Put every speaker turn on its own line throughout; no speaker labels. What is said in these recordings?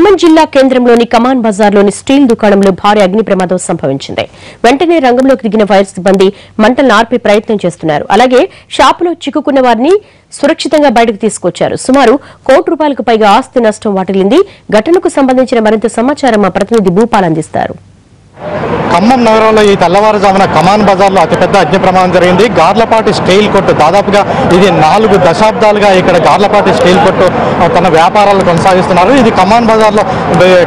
ఖమ్మం జిల్లా కేంద్రంలోని కమాన్ బజార్లోని స్టీల్ దుకాణంలో భారీ అగ్ని ప్రమాదం సంభవించింది. వెంటనే రంగంలోకి దిగిన ఫైర్ సిబ్బంది మంటలను ఆర్పే ప్రయత్నం చేస్తున్నారు. అలాగే షాపులో చిక్కుకున్న వారిని సురక్షితంగా బయటకు తీసుకొచ్చారు. సుమారు ₹1 కోటి పైగా ఆస్తి నష్టం వాటిల్లింది. ఘటనకు సంబంధించిన మరింత సమాచారం మా ప్రతినిధి భూపాల్ అందిస్తారు.
ఖమ్మం నగరంలో ఈ తెల్లవారుజామున కమాన్ బజార్లో అతిపెద్ద అగ్ని ప్రమాదం జరిగింది. గార్లపాటి స్టీల్ కొట్టు దాదాపుగా ఇది 4 దశాబ్దాలుగా ఇక్కడ గార్లపాటి స్టీల్ కొట్టు తన వ్యాపారాలు కొనసాగిస్తున్నారు. ఇది కమాన్ బజార్లో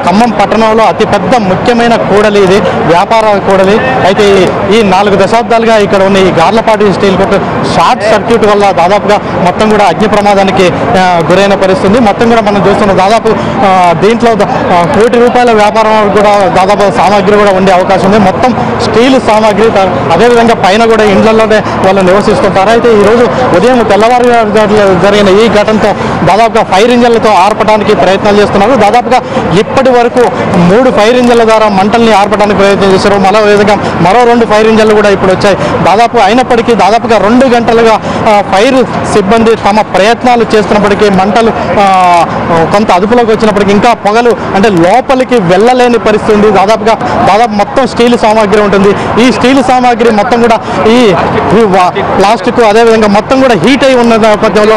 ఖమ్మం పట్టణంలో అతిపెద్ద ముఖ్యమైన కూడలి, ఇది వ్యాపార కూడలి. అయితే ఈ 4 దశాబ్దాలుగా ఇక్కడ ఉన్న ఈ గార్లపాటి స్టీల్ కొట్టు షార్ట్ సర్క్యూట్ వల్ల దాదాపుగా మొత్తం కూడా అగ్ని ప్రమాదానికి గురైన పరిస్థితి. మొత్తం కూడా మనం చూస్తున్న దాదాపు దీంట్లో ₹1 కోటి వ్యాపారం కూడా దాదాపు సామాగ్రి కూడా ఉండే అవకాశం ఉంది. మొత్తం స్టీల్ సామాగ్రి, అదేవిధంగా పైన కూడా ఇండ్లలోనే వాళ్ళు నివసిస్తుంటారు. అయితే ఈరోజు ఉదయం తెల్లవారు జరిగిన ఈ ఘటనతో దాదాపుగా ఫైర్ ఇంజన్లతో ఆర్పడానికి ప్రయత్నాలు చేస్తున్నారు. దాదాపుగా ఇప్పటి వరకు 3 ఫైర్ ఇంజన్ల ద్వారా మంటల్ని ఆర్పడానికి ప్రయత్నం చేశారు. మరో 2 ఫైర్ ఇంజన్లు కూడా ఇప్పుడు వచ్చాయి. అయినప్పటికీ దాదాపుగా 2 గంటలుగా ఫైర్ సిబ్బంది తమ ప్రయత్నాలు చేస్తున్నప్పటికీ మంటలు కొంత అదుపులోకి వచ్చినప్పటికీ ఇంకా పొగలు అంటే లోపలికి వెళ్ళలేని పరిస్థితి ఉంది. దాదాపు మొత్తం స్టీల్ సామాగ్రి ఉంటుంది. ఈ స్టీల్ సామాగ్రి మొత్తం కూడా ఈ ప్లాస్టిక్ అదేవిధంగా మొత్తం కూడా హీట్ అయి ఉన్న నేపథ్యంలో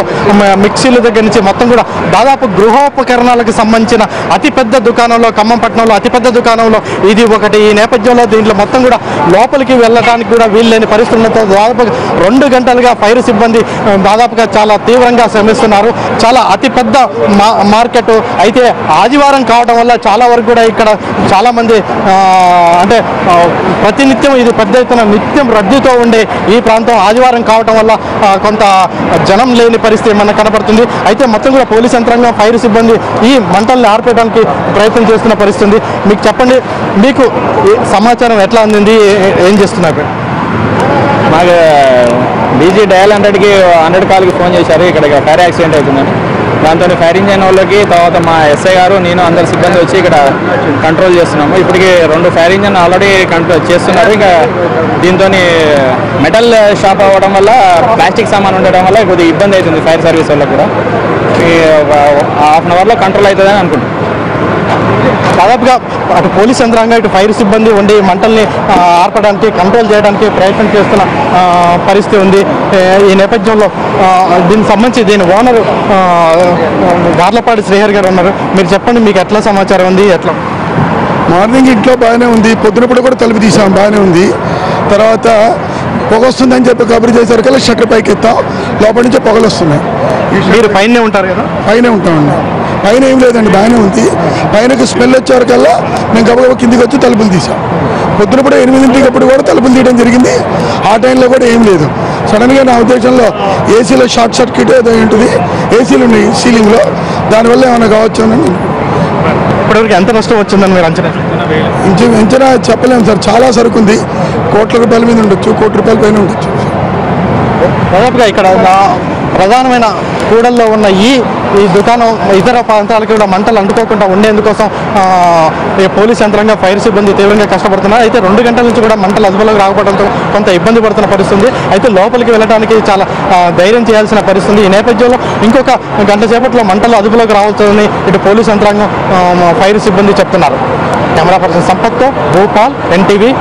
మిక్సీల దగ్గర నుంచి మొత్తం కూడా దాదాపు గృహోపకరణాలకు సంబంధించిన అతిపెద్ద దుకాణంలో, ఖమ్మం పట్టణంలో అతిపెద్ద దుకాణంలో ఇది ఒకటి. ఈ నేపథ్యంలో దీంట్లో మొత్తం కూడా లోపలికి వెళ్ళడానికి కూడా వీల్లేని పరిస్థితులతో దాదాపు 2 గంటలుగా ఫైర్ సిబ్బంది దాదాపుగా చాలా తీవ్రంగా శ్రమిస్తున్నారు. చాలా అతిపెద్ద మార్కెట్. అయితే ఆదివారం కావడం వల్ల చాలా వరకు కూడా ఇక్కడ చాలామంది అంటే ప్రతినిత్యం ఇది పెద్ద ఎత్తున నిత్యం రద్దీతో ఉండే ఈ ప్రాంతం ఆదివారం కావడం వల్ల కొంత జనం లేని పరిస్థితి మనకు కనబడుతుంది. అయితే మొత్తం కూడా పోలీస్ యంత్రాంగం, ఫైర్ సిబ్బంది ఈ మంటల్ని ఆర్పేయడానికి ప్రయత్నం చేస్తున్న పరిస్థితి. మీకు చెప్పండి, మీకు సమాచారం ఎట్లా అందింది, ఏం చేస్తున్నారు?
మాకు డీజీ డయల్ 100 కాల్కి ఫోన్ చేశారు. ఇక్కడ ఫైర్ యాక్సిడెంట్ అవుతుందని. దాంతో ఫైర్ ఇంజన్ వాళ్ళకి, తర్వాత మా ఎస్ఐ గారు, నేను అందరు సిబ్బంది వచ్చి ఇక్కడ కంట్రోల్ చేస్తున్నాము. ఇప్పటికి 2 ఫైర్ ఇంజన్ ఆల్రెడీ కంట్రోల్ చేస్తున్నారు. ఇంకా దీంతో మెటల్ షాప్ అవ్వడం వల్ల, ప్లాస్టిక్ సామాన్ ఉండడం వల్ల కొద్దిగా ఇబ్బంది అవుతుంది ఫైర్ సర్వీస్ వాళ్ళకి కూడా. ఒక ½ an hourలో కంట్రోల్ అవుతుందని అనుకుంటున్నాం.
దాదాపుగా అటు పోలీస్ యంత్రాంగం, ఇటు ఫైర్ సిబ్బంది ఉండి మంటల్ని ఆర్పడానికి, కంట్రోల్ చేయడానికి ప్రయత్నం చేస్తున్న పరిస్థితి ఉంది. ఈ నేపథ్యంలో దీనికి సంబంధించి దీని ఓనర్ గార్లపాటి శ్రీహరి గారు ఉన్నారు. మీరు చెప్పండి, మీకు ఎట్లా సమాచారం ఉంది? ఎట్లా?
మార్నింగ్ ఇంట్లో బాగానే ఉంది, పొద్దునప్పుడు కూడా తలుపు తీసాం, బాగానే ఉంది. తర్వాత పొగ వస్తుందని చెప్పి కబురు చేసేసరికల్లా షట్టర్ పైకి ఎత్తాం, లోపల నుంచి పొగలు వస్తున్నాయి.
మీరు పైనే ఉంటారు కదా?
పైనే ఉంటామండి. పైన ఏం లేదండి, బాగానే ఉంది. పైనకి స్మెల్ వచ్చేవరకల్లా మేము గబగబా కిందికి వచ్చి తలుపులు తీసాం. పొద్దునప్పుడు 8:00 కూడా తలుపులు తీయడం జరిగింది. ఆ టైంలో కూడా ఏం లేదు. సడన్గా నా ఉద్దేశంలో ఏసీలో షార్ట్ సర్క్యూట్ ఏదో ఉంటుంది, ఏసీలు ఉన్నాయి సీలింగ్లో, దానివల్ల ఏమైనా కావచ్చు అని.
ఇప్పటివరకు ఎంత నష్టం వచ్చిందని మీరు
అంచనా చెప్పలేము సార్. చాలా సరుకు ఉంది, ₹1 కోటి మీద ఉండొచ్చు, ₹1 కోటి పైన ఉండొచ్చు.
దాదాపుగా ఇక్కడ ప్రధానమైన కూడల్లో ఉన్న ఈ దుకాణం ఇతర ప్రాంతాలకు కూడా మంటలు అంటుకోకుండా ఉండేందుకోసం పోలీస్ యంత్రాంగం, ఫైర్ సిబ్బంది తీవ్రంగా కష్టపడుతున్నారు. అయితే 2 గంటల నుంచి కూడా మంటలు అదుపులోకి రాకపోవడంతో కొంత ఇబ్బంది పడుతున్న పరిస్థితి. అయితే లోపలికి వెళ్ళడానికి చాలా ధైర్యం చేయాల్సిన పరిస్థితి. ఈ నేపథ్యంలో ఇంకొక గంట సేపట్లో మంటలు అదుపులోకి రావచ్చని ఇటు పోలీస్ యంత్రాంగం, ఫైర్ సిబ్బంది చెప్తున్నారు. కెమెరా పర్సన్ సంపత్తో భూపాల్, NTV.